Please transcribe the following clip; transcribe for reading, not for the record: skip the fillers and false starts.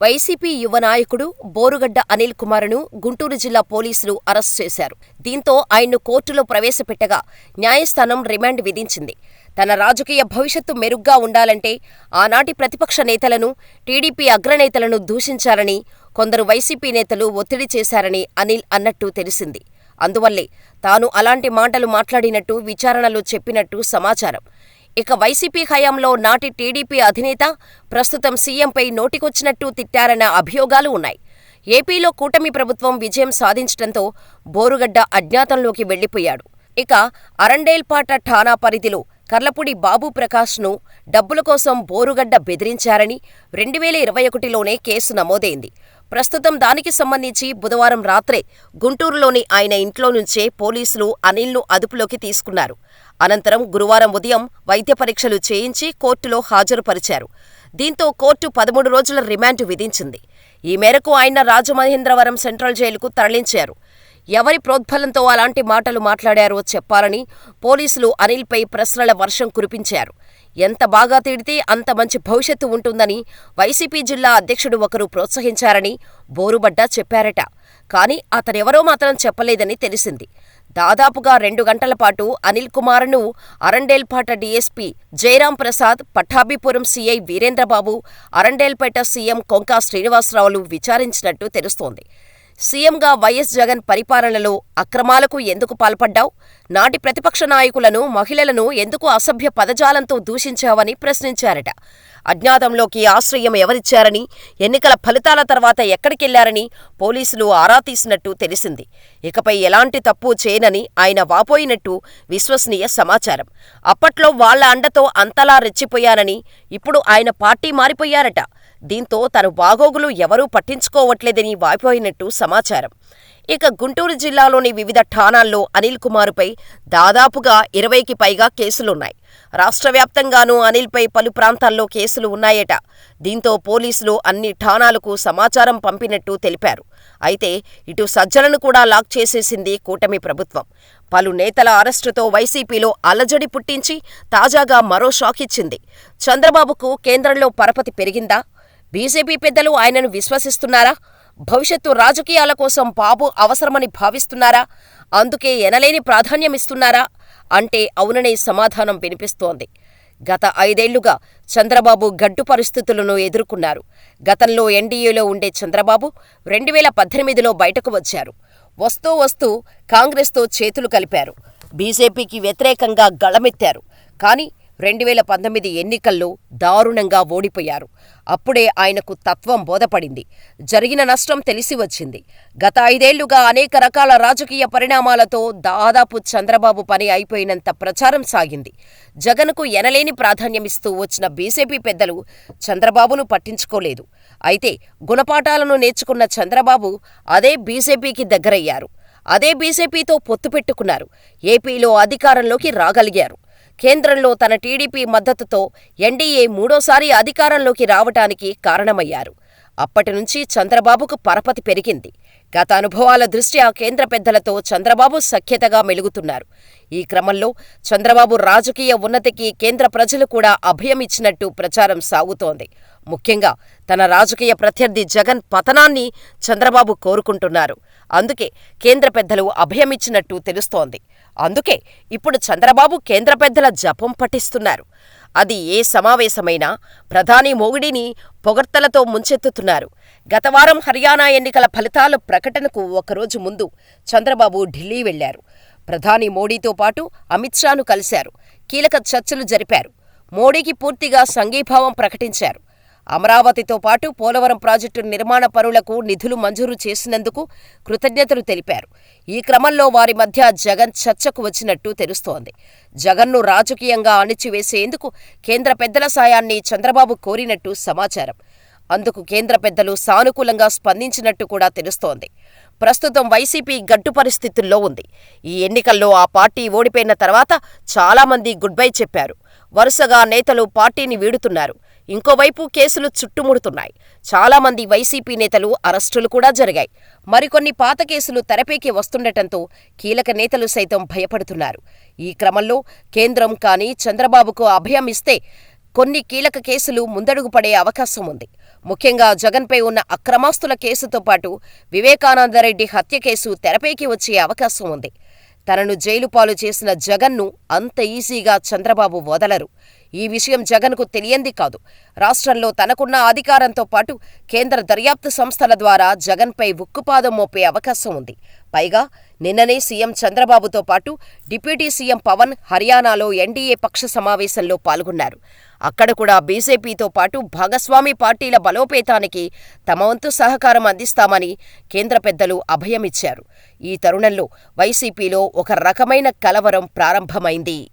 YCP యువ నాయకుడు బోరుగడ్డ అనిల్ కుమార్ను గుంటూరు జిల్లా పోలీసులు అరెస్టు చేశారు. దీంతో ఆయన్ను కోర్టులో ప్రవేశపెట్టగా న్యాయస్థానం రిమాండ్ విధించింది. తన రాజకీయ భవిష్యత్తు మెరుగ్గా ఉండాలంటే ఆనాటి ప్రతిపక్ష నేతలను, టీడీపీ అగ్రనేతలను దూషించారని కొందరు వైసీపీ నేతలు ఒత్తిడి చేశారని అనిల్ అన్నట్టు తెలిసింది. అందువల్లే తాను అలాంటి మాటలు మాట్లాడినట్టు విచారణలో చెప్పినట్టు సమాచారం. ఇక వైసీపీ హయాంలో నాటి టీడీపీ అధినేత ప్రస్తుతం సీఎంపై నోటికొచ్చినట్టు తిట్టారన్న అభియోగాలు ఉన్నాయి. ఏపీలో కూటమి ప్రభుత్వం విజయం సాధించడంతో బోరుగడ్డ అజ్ఞాతంలోకి వెళ్లిపోయాడు. ఇక అరండేల్పాట ఠాణా పరిధిలో కర్లపూడి బాబు ప్రకాష్ను డబ్బుల కోసం బోరుగడ్డ బెదిరించారని 2021లోనే కేసు నమోదైంది. ప్రస్తుతం దానికి సంబంధించి బుధవారం రాత్రే గుంటూరులోని ఆయన ఇంట్లో నుంచే పోలీసులు అనిల్ను అదుపులోకి తీసుకున్నారు. అనంతరం గురువారం ఉదయం వైద్య పరీక్షలు చేయించి కోర్టులో హాజరుపరిచారు. దీంతో కోర్టు 13 రోజుల రిమాండ్ విధించింది. ఈ మేరకు ఆయన రాజమహేంద్రవరం సెంట్రల్ జైలుకు తరలించారు. ఎవరి ప్రోద్బలంతో అలాంటి మాటలు మాట్లాడారో చెప్పాలని పోలీసులు అనిల్పై ప్రశ్నల వర్షం కురిపించారు. ఎంత బాగా తిడితే అంత మంచి భవిష్యత్తు ఉంటుందని వైసీపీ జిల్లా అధ్యక్షుడు ఒకరు ప్రోత్సహించారని బోరుగడ్డ చెప్పారట. కానీ అతనెవరో మాత్రం చెప్పలేదని తెలిసింది. దాదాపుగా 2 గంటల పాటు అనిల్ కుమార్ను Arundelpet DSP Jayaram Prasad, Pattabhipuram CI Veerendrababu, Arundelpet CM Konka శ్రీనివాసరావులు విచారించినట్టు తెలుస్తోంది. సీఎంగా వైఎస్ జగన్ పరిపాలనలో అక్రమాలకు ఎందుకు పాల్పడ్డావు? నాటి ప్రతిపక్ష నాయకులను, మహిళలను ఎందుకు అసభ్య పదజాలంతో దూషించావని ప్రశ్నించారట. అజ్ఞాతంలోకి ఆశ్రయం ఎవరిచ్చారని, ఎన్నికల ఫలితాల తర్వాత ఎక్కడికెళ్లారని పోలీసులు ఆరా తీసినట్టు తెలిసింది. ఇకపై ఎలాంటి తప్పు చేయనని ఆయన వాపోయినట్టు విశ్వసనీయ సమాచారం. అప్పట్లో వాళ్ల అండతో అంతలా రెచ్చిపోయానని, ఇప్పుడు ఆయన పార్టీ మారిపోయారట. దీంతో తన బాగోగులు ఎవరూ పట్టించుకోవట్లేదని వాపోయినట్టు సమాచారం. ఇక గుంటూరు జిల్లాలోని వివిధ ఠాణాల్లో అనిల్ కుమార్పై దాదాపుగా 20కి పైగా కేసులున్నాయి. రాష్ట్రవ్యాప్తంగానూ అనిల్పై పలు ప్రాంతాల్లో కేసులు ఉన్నాయట. దీంతో పోలీసులు అన్ని ఠాణాలకు సమాచారం పంపినట్టు తెలిపారు. అయితే ఇటు సజ్జలను కూడా లాక్ చేసేసింది కూటమి ప్రభుత్వం. పలు నేతల అరెస్టుతో వైసీపీలో అలజడి పుట్టించి తాజాగా మరో షాకిచ్చింది. చంద్రబాబుకు కేంద్రంలో పరపతి పెరిగిందా? బీజేపీ పెద్దలు ఆయనను విశ్వసిస్తున్నారా? భవిష్యత్తు రాజకీయాల కోసం బాబు అవసరమని భావిస్తున్నారా? అందుకే ఎనలేని ప్రాధాన్యమిస్తున్నారా అంటే అవుననే సమాధానం వినిపిస్తోంది. గత 5 ఏళ్లుగా చంద్రబాబు గడ్డు పరిస్థితులను ఎదుర్కొన్నారు. గతంలో ఎన్డీఏలో ఉండే చంద్రబాబు 2018లో బయటకు వచ్చారు. వస్తూ వస్తూ కాంగ్రెస్తో చేతులు కలిపారు. బీజేపీకి వ్యతిరేకంగా గళమెత్తారు. కానీ 2019 ఎన్నికల్లో దారుణంగా ఓడిపోయారు. అప్పుడే ఆయనకు తత్వం బోధపడింది. జరిగిన నష్టం తెలిసి వచ్చింది. గత 5 ఏళ్లుగా అనేక రకాల రాజకీయ పరిణామాలతో దాదాపు చంద్రబాబు పని అయిపోయినంత ప్రచారం సాగింది. జగన్కు ఎనలేని ప్రాధాన్యమిస్తూ వచ్చిన బీజేపీ పెద్దలు చంద్రబాబును పట్టించుకోలేదు. అయితే గుణపాఠాలను నేర్చుకున్న చంద్రబాబు అదే బీజేపీకి దగ్గరయ్యారు. అదే బీజేపీతో పొత్తు పెట్టుకున్నారు. ఏపీలో అధికారంలోకి రాగలిగారు. కేంద్రంలో తన టీడీపీ మద్దతుతో ఎన్డీఏ 3వ అధికారంలోకి రావటానికి కారణమయ్యారు. అప్పటినుంచి చంద్రబాబుకు పరపతి పెరిగింది. గత అనుభవాల దృష్ట్యా కేంద్ర పెద్దలతో చంద్రబాబు సఖ్యతగా మెలుగుతున్నారు. ఈ క్రమంలో చంద్రబాబు రాజకీయ ఉన్నతికి కేంద్ర ప్రజలు కూడా అభయమిచ్చినట్టు ప్రచారం సాగుతోంది. ముఖ్యంగా తన రాజకీయ ప్రత్యర్థి జగన్ పతనాన్ని చంద్రబాబు కోరుకుంటున్నారు. అందుకే కేంద్ర పెద్దలు అభయమిచ్చినట్టు తెలుస్తోంది. అందుకే ఇప్పుడు చంద్రబాబు కేంద్ర పెద్దల జపం పఠిస్తున్నారు. అది ఏ సమావేశమైనా ప్రధాని మోదీని పొగడ్తలతో ముంచెత్తుతున్నారు. గత వారం హర్యానా ఎన్నికల ఫలితాల ప్రకటనకు ఒకరోజు ముందు చంద్రబాబు ఢిల్లీ వెళ్లారు. ప్రధాని మోడీతో పాటు అమిత్ షాను కలిశారు. కీలక చర్చలు జరిపారు. మోడీకి పూర్తిగా సంఘీభావం ప్రకటించారు. అమరావతితో పాటు పోలవరం ప్రాజెక్టు నిర్మాణ పనులకు నిధులు మంజూరు చేసినందుకు కృతజ్ఞతలు తెలిపారు. ఈ క్రమంలో వారి మధ్య జగన్ చర్చకు వచ్చినట్టు తెలుస్తోంది. జగన్ను రాజకీయంగా అణిచివేసేందుకు కేంద్ర పెద్దల సాయాన్ని చంద్రబాబు కోరినట్టు సమాచారం. అందుకు కేంద్ర పెద్దలు సానుకూలంగా స్పందించినట్టు కూడా తెలుస్తోంది. ప్రస్తుతం వైసీపీ గడ్డు పరిస్థితుల్లో ఉంది. ఈ ఎన్నికల్లో ఆ పార్టీ ఓడిపోయిన తర్వాత చాలామంది గుడ్ బై చెప్పారు. వరుసగా నేతలు పార్టీని వీడుతున్నారు. ఇంకోవైపు కేసులు చుట్టుముడుతున్నాయి. చాలామంది వైసీపీ నేతలు అరెస్టులు కూడా జరిగాయి. మరికొన్ని పాత కేసులు తెరపైకి వస్తుండటంతో కీలక నేతలు సైతం భయపడుతున్నారు. ఈ క్రమంలో కేంద్రం కానీ చంద్రబాబుకు అభయం ఇస్తే కొన్ని కీలక కేసులు ముందడుగు పడే అవకాశం ఉంది. ముఖ్యంగా జగన్పై ఉన్న అక్రమాస్తుల కేసుతో పాటు వివేకానందరెడ్డి హత్య కేసు తెరపైకి వచ్చే అవకాశం ఉంది. తనను జైలు పాలు చేసిన జగన్ను అంత ఈజీగా చంద్రబాబు వదలరు. ఈ విషయం జగన్కు తెలియంది కాదు. రాష్ట్రంలో తనకున్న అధికారంతో పాటు కేంద్ర దర్యాప్తు సంస్థల ద్వారా జగన్పై ఉక్కుపాదం మోపే అవకాశం ఉంది. పైగా నిన్ననే సీఎం చంద్రబాబుతో పాటు డిప్యూటీ సీఎం పవన్ హర్యానాలో ఎన్డీఏ పక్ష సమావేశంలో పాల్గొన్నారు. అక్కడ కూడా బీజేపీతో పాటు భాగస్వామి పార్టీల బలోపేతానికి తమ వంతు సహకారం అందిస్తామని కేంద్ర పెద్దలు అభయమిచ్చారు. ఈ తరుణంలో వైసీపీలో ఒక రకమైన కలవరం ప్రారంభమైంది.